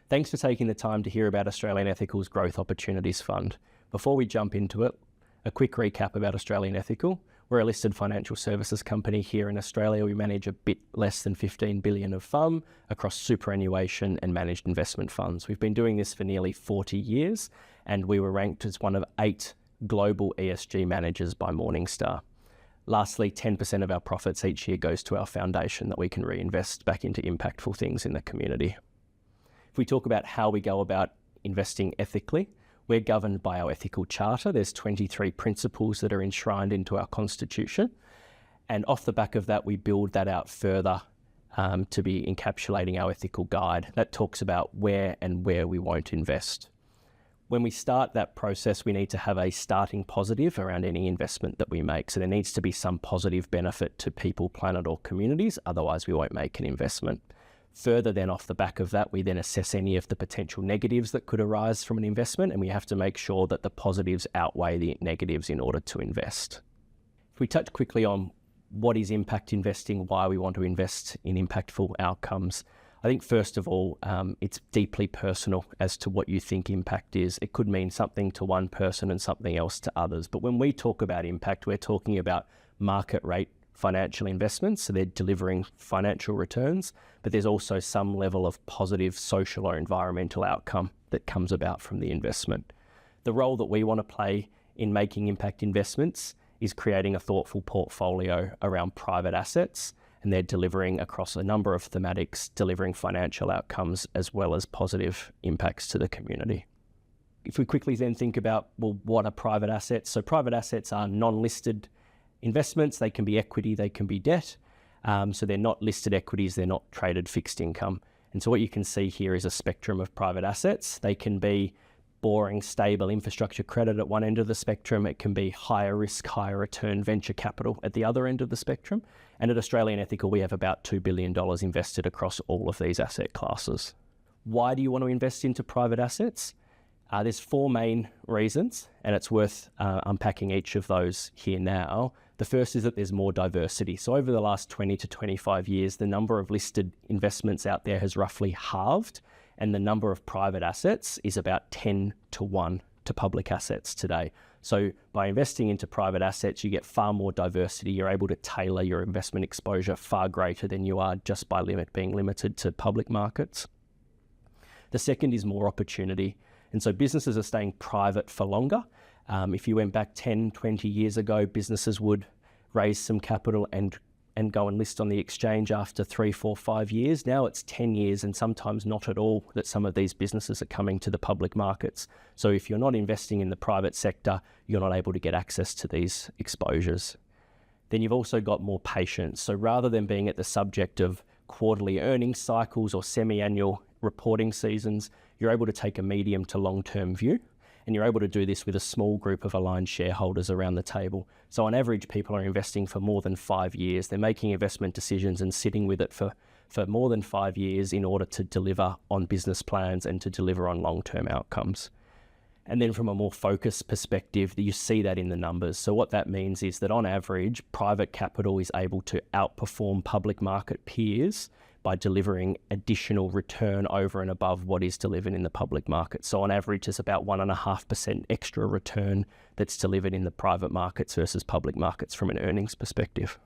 Thanks for taking the time to hear about Australian Ethical's Growth Opportunities Fund. Before we jump into it, a quick recap about Australian Ethical. We're a listed financial services company here in Australia. We manage a bit less than 15 billion of FUM across superannuation and managed investment funds. We've been doing this for nearly 40 years, and we were ranked as one of 8 global ESG managers by Morningstar. Lastly, 10% of our profits each year goes to our foundation that we can reinvest back into impactful things in the community. If we talk about how we go about investing ethically, we're governed by our ethical charter. There's 23 principles that are enshrined into our constitution. And off the back of that, we build that out further to be encapsulating our ethical guide. That talks about where we won't invest. When we start that process, we need to have a starting positive around any investment that we make. So there needs to be some positive benefit to people, planet, or communities. Otherwise, we won't make an investment. Further then, off the back of that, we then assess any of the potential negatives that could arise from an investment, and we have to make sure that the positives outweigh the negatives in order to invest. If we touch quickly on what is impact investing, why we want to invest in impactful outcomes, I think first of all, it's deeply personal as to what you think impact is. It could mean something to one person and something else to others. But when we talk about impact, we're talking about market rate financial investments, so they're delivering financial returns, but there's also some level of positive social or environmental outcome that comes about from the investment. The role that we want to play in making impact investments is creating a thoughtful portfolio around private assets, and they're delivering across a number of thematics, delivering financial outcomes as well as positive impacts to the community. If we quickly then think about, well, what are private assets? So private assets are non-listed investments. They can be equity, they can be debt. So they're not listed equities, they're not traded fixed income. And so what you can see here is a spectrum of private assets. They can be boring, stable infrastructure credit at one end of the spectrum. It can be higher risk, higher return venture capital at the other end of the spectrum. And at Australian Ethical, we have about $2 billion invested across all of these asset classes. Why do you want to invest into private assets? There's 4 main reasons, and it's worth unpacking each of those here now. The first is that there's more diversity. So over the last 20 to 25 years, the number of listed investments out there has roughly halved, and the number of private assets is about 10 to 1 to public assets today. So by investing into private assets, you get far more diversity. You're able to tailor your investment exposure far greater than you are just by being limited to public markets. The second is more opportunity. And so businesses are staying private for longer. If you went back 10, 20 years ago, businesses would raise some capital and go and list on the exchange after 3, 4, 5 years. Now it's 10 years and sometimes not at all that some of these businesses are coming to the public markets. So if you're not investing in the private sector, you're not able to get access to these exposures. Then you've also got more patience. So rather than being at the subject of quarterly earnings cycles or semi-annual reporting seasons, you're able to take a medium to long-term view, and you're able to do this with a small group of aligned shareholders around the table. So on average, people are investing for more than 5 years. They're making investment decisions and sitting with it for more than 5 years in order to deliver on business plans and to deliver on long-term outcomes. And then from a more focused perspective, you see that in the numbers. So what that means is that on average, private capital is able to outperform public market peers by delivering additional return over and above what is delivered in the public market. So on average, there's about 1.5% extra return that's delivered in the private markets versus public markets from an earnings perspective.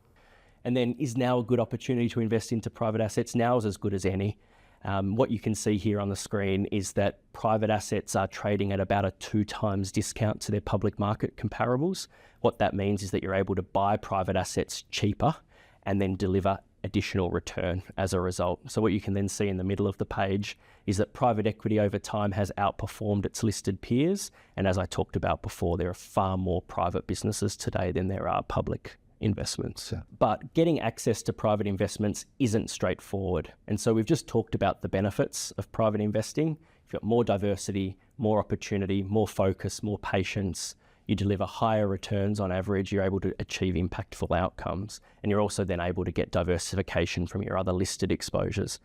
And then is now a good opportunity to invest into private assets? Now is as good as any. What you can see here on the screen is that private assets are trading at about a 2 times discount to their public market comparables. What that means is that you're able to buy private assets cheaper and then deliver additional return as a result. So what you can then see in the middle of the page is that private equity over time has outperformed its listed peers. And as I talked about before, there are far more private businesses today than there are public investments. But getting access to private investments isn't straightforward. And so we've just talked about the benefits of private investing. You've got more diversity, more opportunity, more focus, more patience. You deliver higher returns on average, you're able to achieve impactful outcomes, and you're also then able to get diversification from your other listed exposures.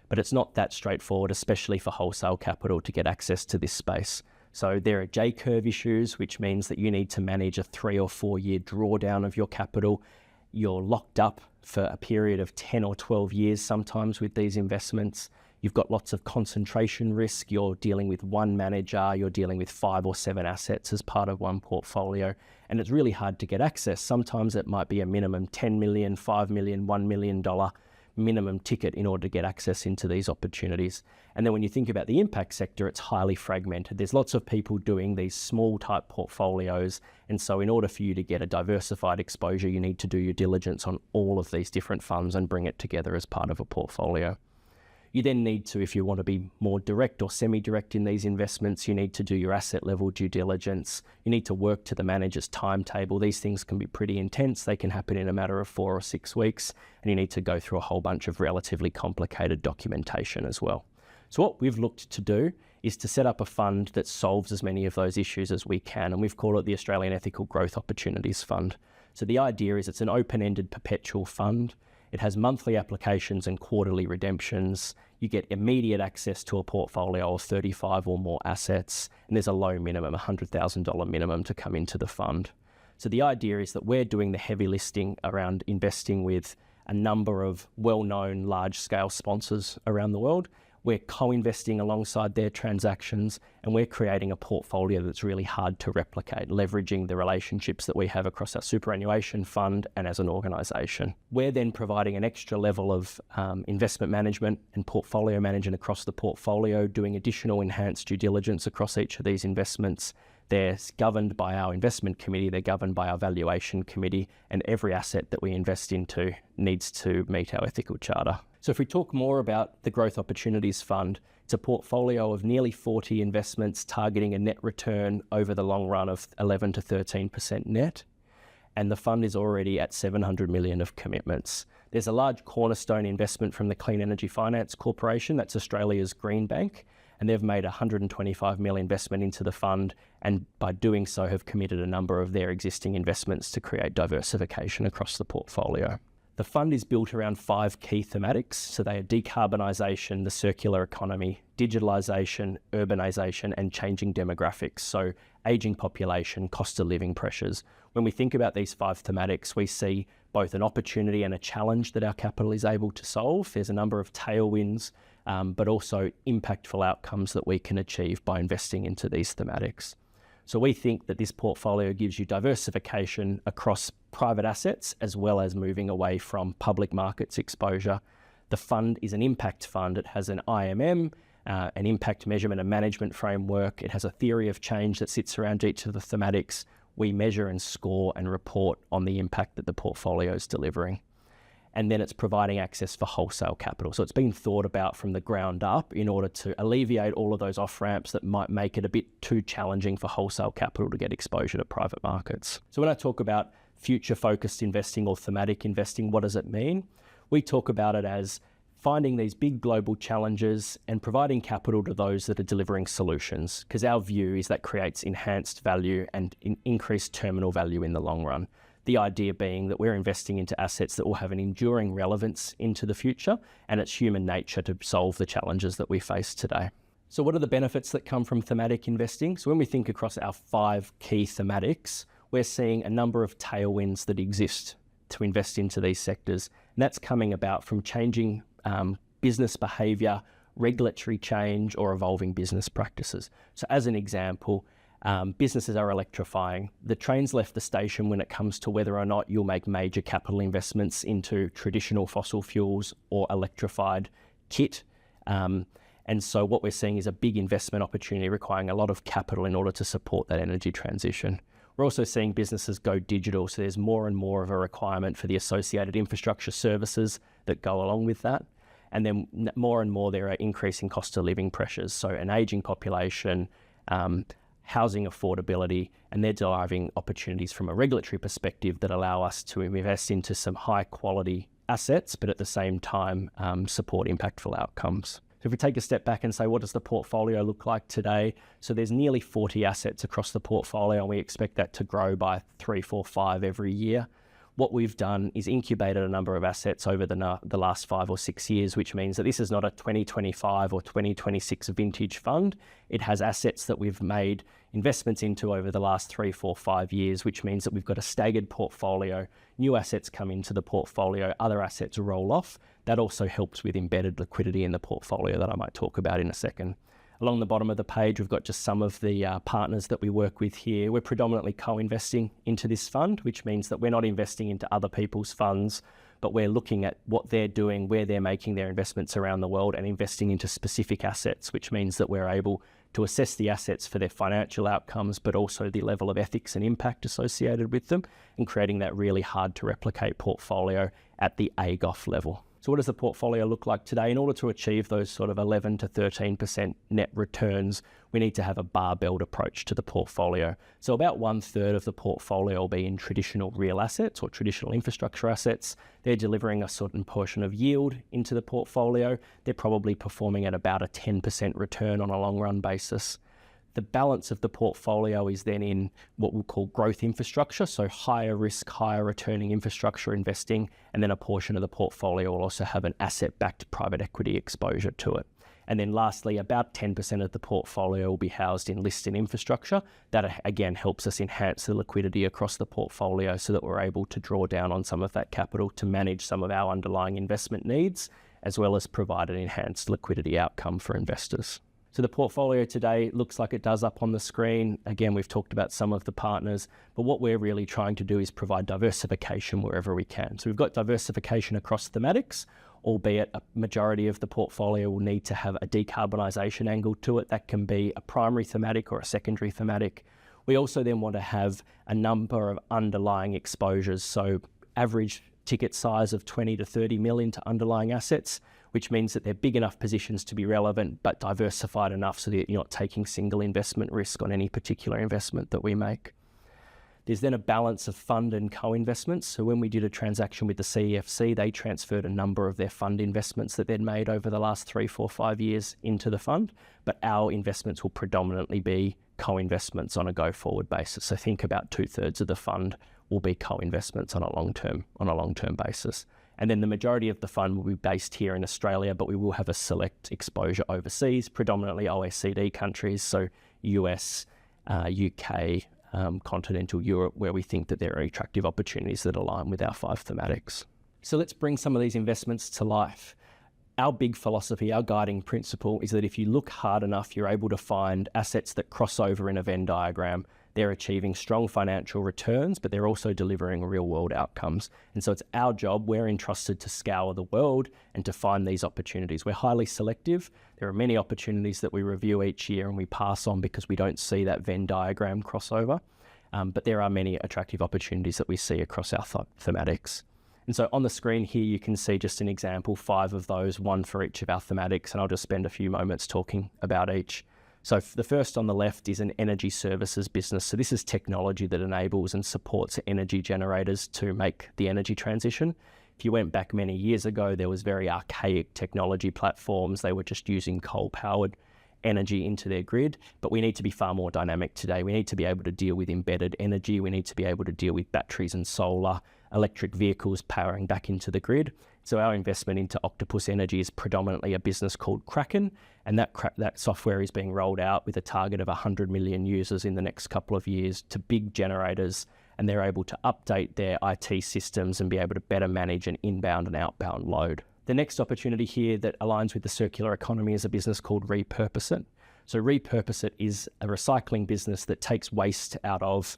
But it's not that straightforward, especially for wholesale capital, to get access to this space. So there are J-curve issues, which means that you need to manage a 3 or 4 year drawdown of your capital. You're locked up for a period of 10 or 12 years sometimes with these investments. You've got lots of concentration risk. You're dealing with one manager, you're dealing with 5 or 7 assets as part of one portfolio, and it's really hard to get access. Sometimes it might be a minimum 10 million, 5 million, $1 million minimum ticket in order to get access into these opportunities. And then when you think about the impact sector, it's highly fragmented. There's lots of people doing these small type portfolios. And so in order for you to get a diversified exposure, you need to do your diligence on all of these different funds and bring it together as part of a portfolio. You then need to, if you want to be more direct or semi-direct in these investments, you need to do your asset level due diligence. You need to work to the manager's timetable. These things can be pretty intense. They can happen in a matter of 4 or 6 weeks, and you need to go through a whole bunch of relatively complicated documentation as well. So what we've looked to do is to set up a fund that solves as many of those issues as we can, and we've called it the Australian Ethical Growth Opportunities Fund. So the idea is it's an open-ended perpetual fund. It has monthly applications and quarterly redemptions. You get immediate access to a portfolio of 35 or more assets, and there's a low minimum, $100,000 minimum to come into the fund. So the idea is that we're doing the heavy lifting around investing with a number of well-known large-scale sponsors around the world. We're co-investing alongside their transactions, and we're creating a portfolio that's really hard to replicate, leveraging the relationships that we have across our superannuation fund and as an organisation. We're then providing an extra level of investment management and portfolio management across the portfolio, doing additional enhanced due diligence across each of these investments. They're governed by our investment committee, they're governed by our valuation committee, and every asset that we invest into needs to meet our ethical charter. So if we talk more about the Growth Opportunities Fund, it's a portfolio of nearly 40 investments targeting a net return over the long run of 11 to 13% net. And the fund is already at 700 million of commitments. There's a large cornerstone investment from the Clean Energy Finance Corporation, that's Australia's Green Bank, and they've made a 125 million investment into the fund, and by doing so have committed a number of their existing investments to create diversification across the portfolio. The fund is built around 5 key thematics, so they are decarbonisation, the circular economy, digitalisation, urbanisation, and changing demographics, so ageing population, cost of living pressures. When we think about these 5 thematics, we see both an opportunity and a challenge that our capital is able to solve. There's a number of tailwinds, but also impactful outcomes that we can achieve by investing into these thematics. So we think that this portfolio gives you diversification across private assets as well as moving away from public markets exposure. The fund is an impact fund. It has an IMM, an impact measurement and management framework. It has a theory of change that sits around each of the thematics. We measure and score and report on the impact that the portfolio is delivering. And then it's providing access for wholesale capital. So it's been thought about from the ground up in order to alleviate all of those off-ramps that might make it a bit too challenging for wholesale capital to get exposure to private markets. So when I talk about future-focused investing or thematic investing, what does it mean? We talk about it as finding these big global challenges and providing capital to those that are delivering solutions, because our view is that creates enhanced value and increased terminal value in the long run. The idea being that we're investing into assets that will have an enduring relevance into the future, and it's human nature to solve the challenges that we face today. So what are the benefits that come from thematic investing? So when we think across our 5 key thematics, we're seeing a number of tailwinds that exist to invest into these sectors. And that's coming about from changing business behaviour, regulatory change, or evolving business practices. So as an example, businesses are electrifying. The train's left the station when it comes to whether or not you'll make major capital investments into traditional fossil fuels or electrified kit. And so what we're seeing is a big investment opportunity requiring a lot of capital in order to support that energy transition. We're also seeing businesses go digital, so there's more and more of a requirement for the associated infrastructure services that go along with that. And then more and more there are increasing cost of living pressures, so an ageing population, housing affordability, and they're driving opportunities from a regulatory perspective that allow us to invest into some high quality assets, but at the same time support impactful outcomes. So if we take a step back and say, what does the portfolio look like today? So there's nearly 40 assets across the portfolio, and we expect that to grow by 3, 4, 5 every year. What we've done is incubated a number of assets over the last 5 or 6 years, which means that this is not a 2025 or 2026 vintage fund. It has assets that we've made investments into over the last 3, 4, 5 years, which means that we've got a staggered portfolio. New assets come into the portfolio, other assets roll off. That also helps with embedded liquidity in the portfolio that I might talk about in a second. Along the bottom of the page, we've got just some of the partners that we work with here. We're predominantly co-investing into this fund, which means that we're not investing into other people's funds, but we're looking at what they're doing, where they're making their investments around the world, and investing into specific assets, which means that we're able to assess the assets for their financial outcomes, but also the level of ethics and impact associated with them, and creating that really hard to replicate portfolio at the AGOF level. So what does the portfolio look like today? In order to achieve those sort of 11 to 13% net returns, we need to have a barbelled approach to the portfolio. So about 1/3 of the portfolio will be in traditional real assets or traditional infrastructure assets. They're delivering a certain portion of yield into the portfolio. They're probably performing at about a 10% return on a long run basis. The balance of the portfolio is then in what we'll call growth infrastructure, so higher risk, higher returning infrastructure investing, and then a portion of the portfolio will also have an asset-backed private equity exposure to it. And then lastly, about 10% of the portfolio will be housed in listed infrastructure. That again helps us enhance the liquidity across the portfolio so that we're able to draw down on some of that capital to manage some of our underlying investment needs, as well as provide an enhanced liquidity outcome for investors. So the portfolio today looks like it does up on the screen. Again, we've talked about some of the partners, but what we're really trying to do is provide diversification wherever we can. So we've got diversification across thematics, albeit a majority of the portfolio will need to have a decarbonisation angle to it. That can be a primary thematic or a secondary thematic. We also then want to have a number of underlying exposures, so average ticket size of 20 to 30 million to underlying assets, which means that they're big enough positions to be relevant, but diversified enough so that you're not taking single investment risk on any particular investment that we make. There's then a balance of fund and co-investments. So when we did a transaction with the CEFC, they transferred a number of their fund investments that they'd made over the last 3, 4, 5 years into the fund, but our investments will predominantly be co-investments on a go-forward basis. So think about 2/3 of the fund will be co-investments on a long-term basis. And then the majority of the fund will be based here in Australia, but we will have a select exposure overseas, predominantly OECD countries, so US, UK, continental Europe, where we think that there are attractive opportunities that align with our 5 thematics. So let's bring some of these investments to life. Our big philosophy, our guiding principle is that if you look hard enough, you're able to find assets that cross over in a Venn diagram. They're achieving strong financial returns, but they're also delivering real world outcomes. And so it's our job, we're entrusted to scour the world and to find these opportunities. We're highly selective. There are many opportunities that we review each year and we pass on because we don't see that Venn diagram crossover. But there are many attractive opportunities that we see across our thematics. And so on the screen here, you can see just an example, 5 of those, 1 for each of our thematics, and I'll just spend a few moments talking about each. So the first on the left is an energy services business. So this is technology that enables and supports energy generators to make the energy transition. If you went back many years ago, there was very archaic technology platforms. They were just using coal-powered energy into their grid, but we need to be far more dynamic today. We need to be able to deal with embedded energy. We need to be able to deal with batteries and solar, electric vehicles powering back into the grid. So our investment into Octopus Energy is predominantly a business called Kraken, and that software is being rolled out with a target of 100 million users in the next couple of years to big generators, and they're able to update their IT systems and be able to better manage an inbound and outbound load. The next opportunity here that aligns with the circular economy is a business called Repurpose It. So Repurpose It is a recycling business that takes waste out of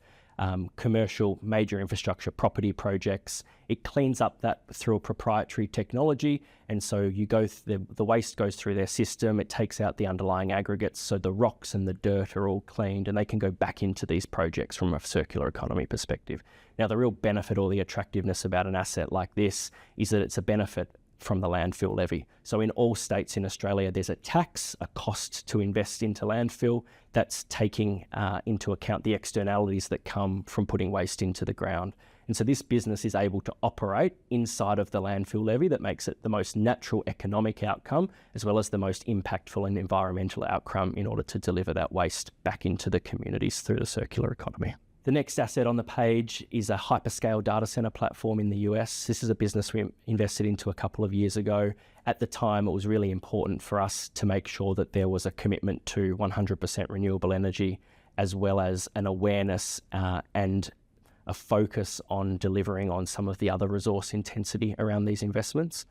commercial major infrastructure property projects. It cleans up that through a proprietary technology, and so the waste goes through their system. It takes out the underlying aggregates, so the rocks and the dirt are all cleaned, and they can go back into these projects from a circular economy perspective. Now, the real benefit or the attractiveness about an asset like this is that it's a benefit from the landfill levy. So in all states in Australia, there's a tax, a cost to invest into landfill that's taking into account the externalities that come from putting waste into the ground. And so this business is able to operate inside of the landfill levy. That makes it the most natural economic outcome, as well as the most impactful and environmental outcome in order to deliver that waste back into the communities through the circular economy. The next asset on the page is a hyperscale data center platform in the US. This is a business we invested into a couple of years ago. At the time, it was really important for us to make sure that there was a commitment to 100% renewable energy, as well as an awareness and a focus on delivering on some of the other resource intensity around these investments,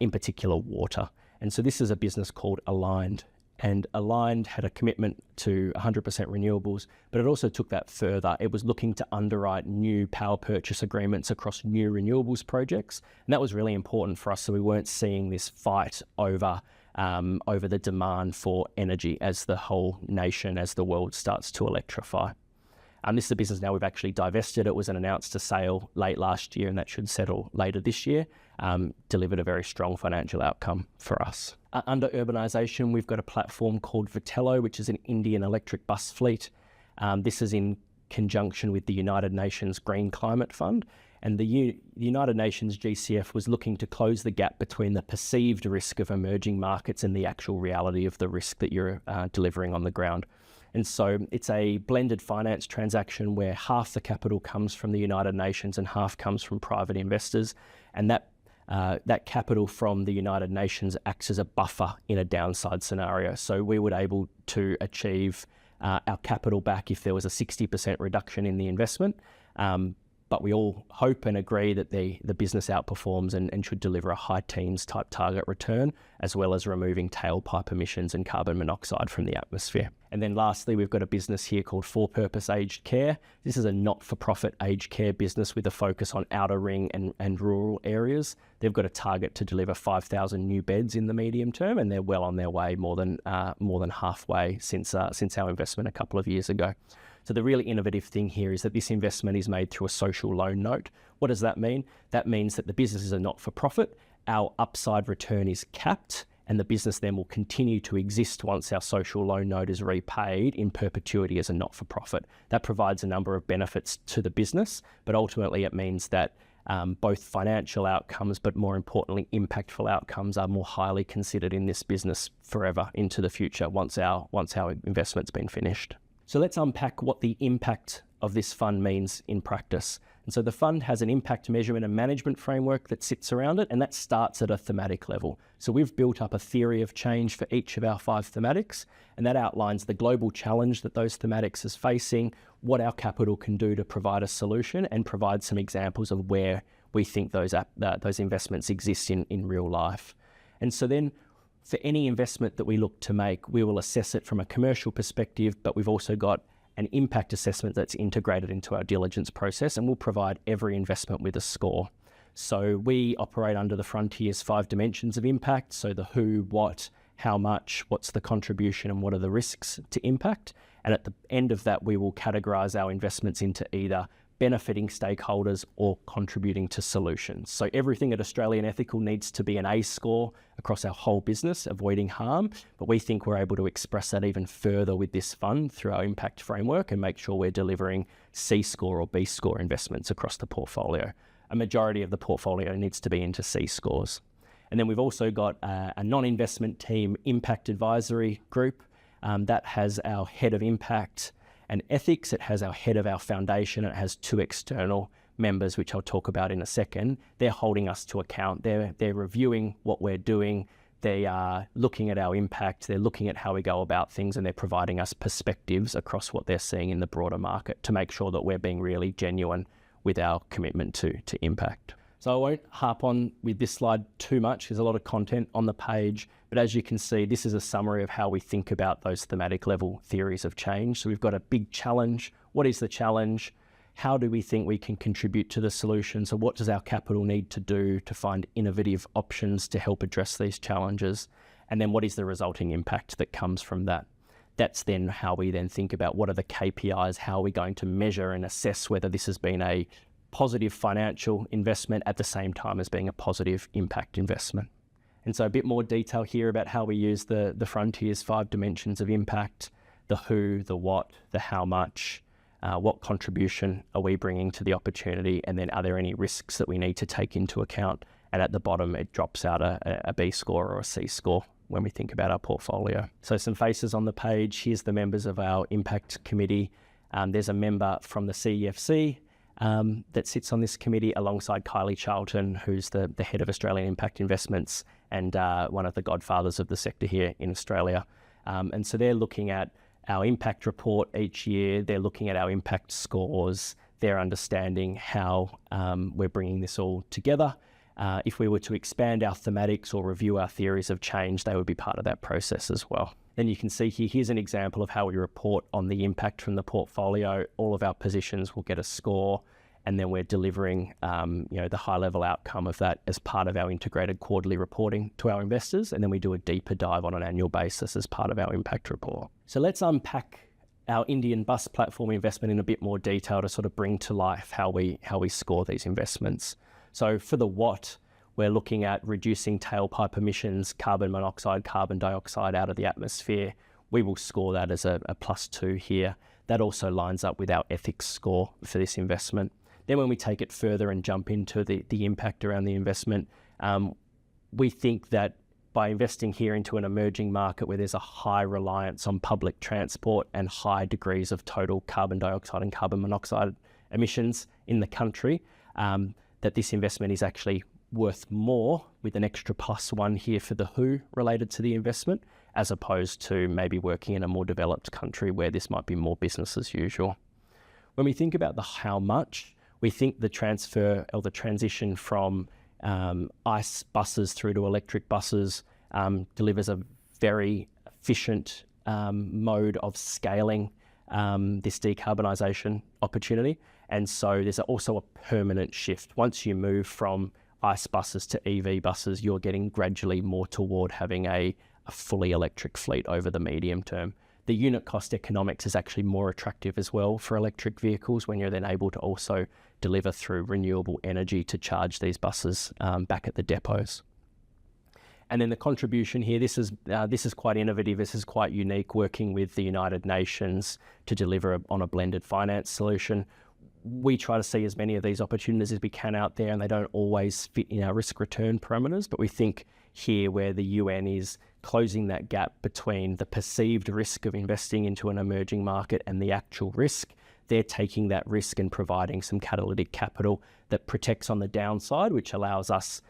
in particular water. And so this is a business called Aligned. And Aligned had a commitment to 100% renewables, but it also took that further. It was looking to underwrite new power purchase agreements across new renewables projects. And that was really important for us, so we weren't seeing this fight over the demand for energy as the whole nation, as the world starts to electrify. This is a business now we've actually divested. It was announced a sale late last year, and that should settle later this year. Delivered a very strong financial outcome for us. Under urbanisation, we've got a platform called Vitello, which is an Indian electric bus fleet. This is in conjunction with the United Nations Green Climate Fund. And the United Nations GCF was looking to close the gap between the perceived risk of emerging markets and the actual reality of the risk that you're delivering on the ground. And so it's a blended finance transaction where half the capital comes from the United Nations and half comes from private investors. And that capital from the United Nations acts as a buffer in a downside scenario. So we were able to achieve our capital back if there was a 60% reduction in the investment. But we all hope and agree that the business outperforms and should deliver a high teens type target return, as well as removing tailpipe emissions and carbon monoxide from the atmosphere. And then lastly, we've got a business here called For Purpose Aged Care. This is a not-for-profit aged care business with a focus on outer ring and rural areas. They've got a target to deliver 5,000 new beds in the medium term, and they're well on their way, more than halfway since our investment a couple of years ago. So the really innovative thing here is that this investment is made through a social loan note. What does that mean? That means that the businesses are not for profit, our upside return is capped, and the business then will continue to exist once our social loan note is repaid in perpetuity as a not-for-profit. That provides a number of benefits to the business, but ultimately it means that both financial outcomes, but more importantly, impactful outcomes are more highly considered in this business forever into the future once our investment's been finished. So let's unpack what the impact of this fund means in practice. And so the fund has an impact measurement and management framework that sits around it, and that starts at a thematic level. So we've built up a theory of change for each of our 5 thematics, and that outlines the global challenge that those thematics is facing, what our capital can do to provide a solution, and provide some examples of where we think those investments exist in real life. And so then for any investment that we look to make, we will assess it from a commercial perspective, but we've also got an impact assessment that's integrated into our diligence process, and we'll provide every investment with a score. So we operate under the Frontier's 5 dimensions of impact. So the who, what, how much, what's the contribution, and what are the risks to impact. And at the end of that, we will categorize our investments into either benefiting stakeholders or contributing to solutions. So everything at Australian Ethical needs to be an A score across our whole business, avoiding harm, but we think we're able to express that even further with this fund through our impact framework and make sure we're delivering C score or B score investments across the portfolio. A majority of the portfolio needs to be into C scores. And then we've also got a non-investment team impact advisory group that has our head of impact and ethics. It has our head of our foundation. It has 2 external members, which I'll talk about in a second. They're holding us to account. They're reviewing what we're doing. They are looking at our impact. They're looking at how we go about things, and they're providing us perspectives across what they're seeing in the broader market to make sure that we're being really genuine with our commitment to impact. So I won't harp on with this slide too much. There's a lot of content on the page, but as you can see, this is a summary of how we think about those thematic level theories of change. So we've got a big challenge. What is the challenge? How do we think we can contribute to the solution? So what does our capital need to do to find innovative options to help address these challenges? And then what is the resulting impact that comes from that? That's then how we then think about what are the KPIs, how are we going to measure and assess whether this has been a positive financial investment at the same time as being a positive impact investment. And so a bit more detail here about how we use the Frontier's 5 dimensions of impact, the who, the what, the how much, what contribution are we bringing to the opportunity, and then are there any risks that we need to take into account? And at the bottom, it drops out a B score or a C score when we think about our portfolio. So some faces on the page. Here's the members of our impact committee. There's a member from the CEFC that sits on this committee alongside Kylie Charlton, who's the head of Australian Impact Investments and one of the godfathers of the sector here in Australia. And so they're looking at our impact report each year. They're looking at our impact scores. They're understanding how we're bringing this all together. If we were to expand our thematics or review our theories of change, they would be part of that process as well. Then you can see here, here's an example of how we report on the impact from the portfolio. All of our positions will get a score, and then we're delivering the high-level outcome of that as part of our integrated quarterly reporting to our investors, and then we do a deeper dive on an annual basis as part of our impact report. So let's unpack our Indian bus platform investment in a bit more detail to sort of bring to life how we score these investments. So for the what, we're looking at reducing tailpipe emissions, carbon monoxide, carbon dioxide out of the atmosphere. We will score that as a +2 here. That also lines up with our ethics score for this investment. Then when we take it further and jump into the impact around the investment, we think that by investing here into an emerging market where there's a high reliance on public transport and high degrees of total carbon dioxide and carbon monoxide emissions in the country, that this investment is actually worth more with an extra +1 here for the who related to the investment, as opposed to maybe working in a more developed country where this might be more business as usual. When we think about the how much, we think the transfer or the transition from ICE buses through to electric buses delivers a very efficient mode of scaling this decarbonisation opportunity. And so there's also a permanent shift. Once you move from ICE buses to EV buses, you're getting gradually more toward having a fully electric fleet over the medium term. The unit cost economics is actually more attractive as well for electric vehicles when you're then able to also deliver through renewable energy to charge these buses back at the depots. And then the contribution here, this is quite innovative. This is quite unique, working with the United Nations to deliver on a blended finance solution. We try to see as many of these opportunities as we can out there, and they don't always fit in our risk return parameters, but we think here where the UN is closing that gap between the perceived risk of investing into an emerging market and the actual risk, they're taking that risk and providing some catalytic capital that protects on the downside, which allows us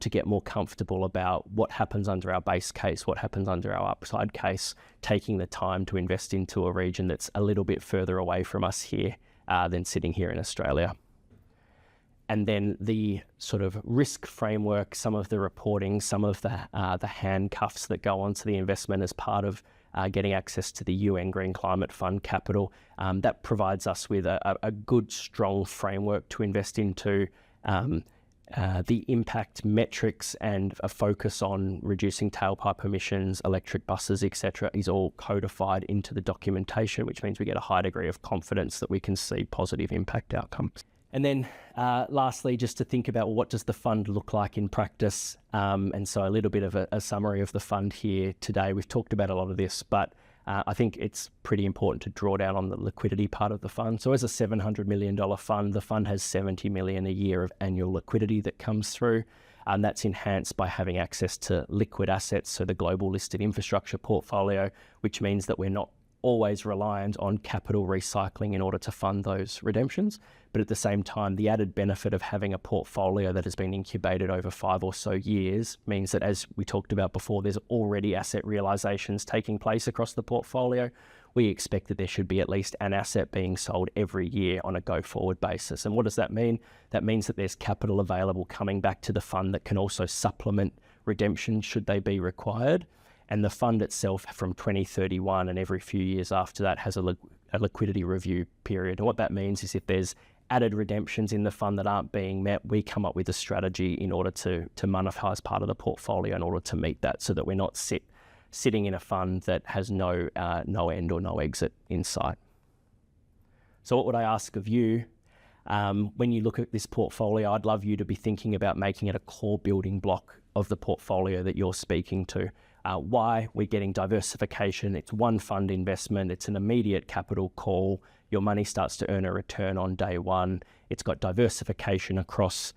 to get more comfortable about what happens under our base case, what happens under our upside case, taking the time to invest into a region that's a little bit further away from us here than sitting here in Australia. And then the sort of risk framework, some of the reporting, some of the handcuffs that go onto the investment as part of getting access to the UN Green Climate Fund capital, that provides us with a good, strong framework to invest into. The impact metrics and a focus on reducing tailpipe emissions, electric buses, etc., is all codified into the documentation, which means we get a high degree of confidence that we can see positive impact outcomes. And then lastly, just to think about what does the fund look like in practice. And so a little bit of a summary of the fund here today. We've talked about a lot of this, but I think it's pretty important to draw down on the liquidity part of the fund. So as a $700 million fund, the fund has $70 million a year of annual liquidity that comes through. And that's enhanced by having access to liquid assets, so the global listed infrastructure portfolio, which means that we're not always reliant on capital recycling in order to fund those redemptions. But at the same time, the added benefit of having a portfolio that has been incubated over 5 or so years means that, as we talked about before, there's already asset realizations taking place across the portfolio. We expect that there should be at least an asset being sold every year on a go-forward basis. And what does that mean? That means that there's capital available coming back to the fund that can also supplement redemption should they be required. And the fund itself from 2031 and every few years after that has a liquidity review period. And what that means is if there's added redemptions in the fund that aren't being met, we come up with a strategy in order to monetize part of the portfolio in order to meet that, so that we're not sitting in a fund that has no end or no exit in sight. So what would I ask of you? When you look at this portfolio, I'd love you to be thinking about making it a core building block of the portfolio that you're speaking to. Why? We're getting diversification. It's one fund investment. It's an immediate capital call. Your money starts to earn a return on day one. It's got diversification across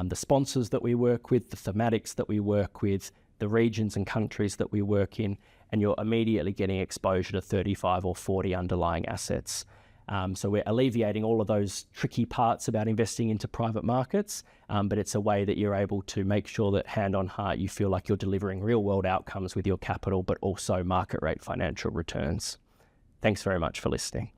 the sponsors that we work with, the thematics that we work with, the regions and countries that we work in, and you're immediately getting exposure to 35 or 40 underlying assets. So we're alleviating all of those tricky parts about investing into private markets, but it's a way that you're able to make sure that hand on heart, you feel like you're delivering real world outcomes with your capital, but also market rate financial returns. Thanks very much for listening.